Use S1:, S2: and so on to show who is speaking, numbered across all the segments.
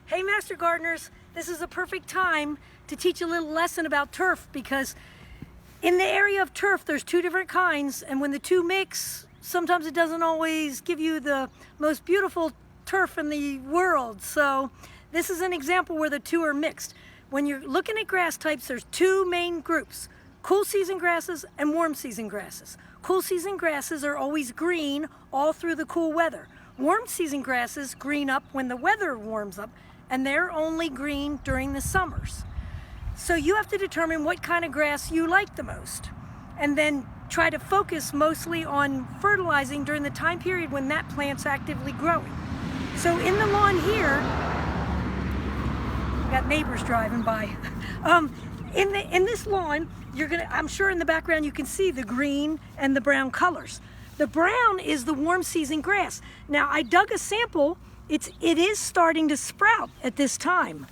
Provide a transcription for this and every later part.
S1: Hey Master Gardeners, this is a perfect time to teach a little lesson about turf, because in the area of turf there's two different kinds, and when the two mix, sometimes it doesn't always give you the most beautiful turf in the world. So this is an example where the two are mixed. When you're looking at grass types, there's two main groups: cool season grasses and warm season grasses. Cool season grasses are always green all through the cool weather. Warm season grasses green up when the weather warms up, and they're only green during the summers. So you have to determine what kind of grass you like the most, and then try to focus mostly on fertilizing during the time period when that plant's actively growing. So in the lawn here, we got neighbors driving by. In this lawn, I'm sure in the background you can see the green and the brown colors. The brown is the warm season grass. Now I dug a sample. It is starting to sprout at this time.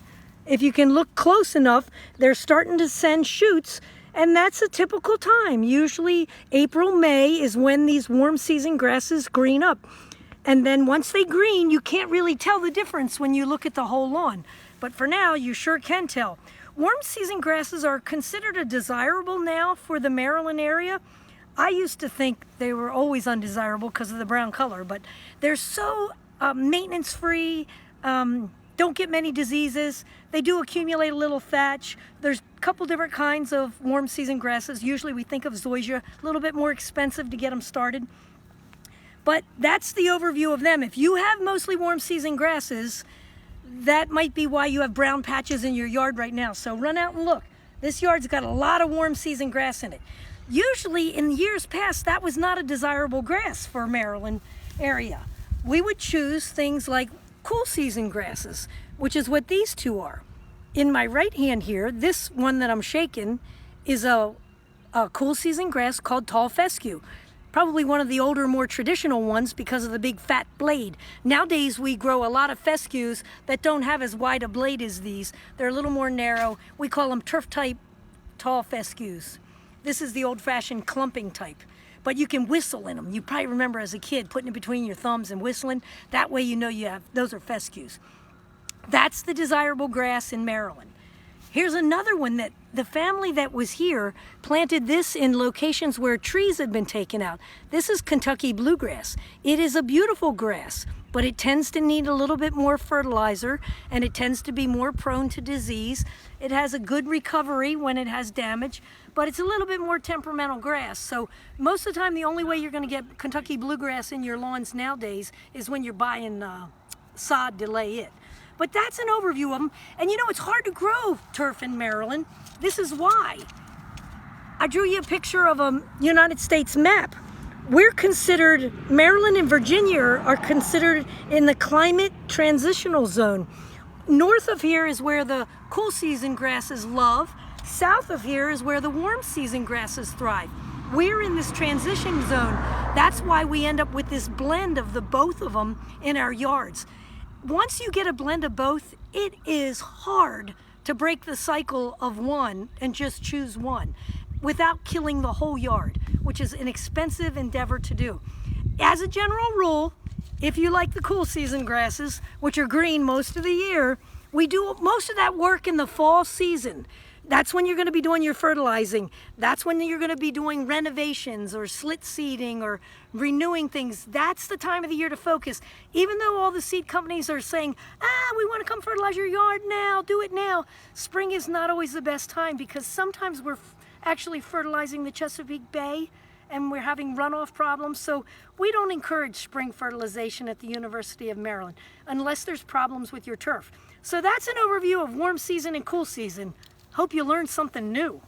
S1: If you can look close enough, they're starting to send shoots, and that's a typical time. Usually April, May is when these warm season grasses green up. And then once they green, you can't really tell the difference when you look at the whole lawn. But for now, you sure can tell. Warm season grasses are considered a desirable now for the Maryland area. I used to think they were always undesirable because of the brown color, but they're so maintenance free, don't get many diseases. They do accumulate a little thatch. There's a couple different kinds of warm season grasses. Usually we think of zoysia, a little bit more expensive to get them started. But that's the overview of them. If you have mostly warm season grasses, that might be why you have brown patches in your yard right now. So run out and look. This yard's got a lot of warm season grass in it. Usually in years past, that was not a desirable grass for Maryland area. We would choose things like cool season grasses, which is what these two are. In my right hand here, this one that I'm shaking is a cool season grass called tall fescue. Probably one of the older, more traditional ones because of the big fat blade. Nowadays we grow a lot of fescues that don't have as wide a blade as these. They're a little more narrow. We call them turf type tall fescues. This is the old-fashioned clumping type. But you can whistle in them. You probably remember as a kid putting it between your thumbs and whistling. That way you know those are fescues. That's the desirable grass in Maryland. Here's another one that the family that was here planted this in locations where trees had been taken out. This is Kentucky bluegrass. It is a beautiful grass, but it tends to need a little bit more fertilizer, and it tends to be more prone to disease. It has a good recovery when it has damage, but it's a little bit more temperamental grass. So most of the time, the only way you're going to get Kentucky bluegrass in your lawns nowadays is when you're buying sod to lay it. But that's an overview of them. And you know, it's hard to grow turf in Maryland. This is why. I drew you a picture of a United States map. We're considered, Maryland and Virginia are considered in the climate transitional zone. North of here is where the cool season grasses love. South of here is where the warm season grasses thrive. We're in this transition zone. That's why we end up with this blend of the both of them in our yards. Once you get a blend of both, it is hard to break the cycle of one and just choose one without killing the whole yard, which is an expensive endeavor to do. As a general rule, if you like the cool season grasses, which are green most of the year, we do most of that work in the fall season. That's when you're going to be doing your fertilizing. That's when you're going to be doing renovations or slit seeding or renewing things. That's the time of the year to focus. Even though all the seed companies are saying, we want to come fertilize your yard now, do it now. Spring is not always the best time, because sometimes we're actually fertilizing the Chesapeake Bay and we're having runoff problems. So we don't encourage spring fertilization at the University of Maryland unless there's problems with your turf. So that's an overview of warm season and cool season. Hope you learned something new.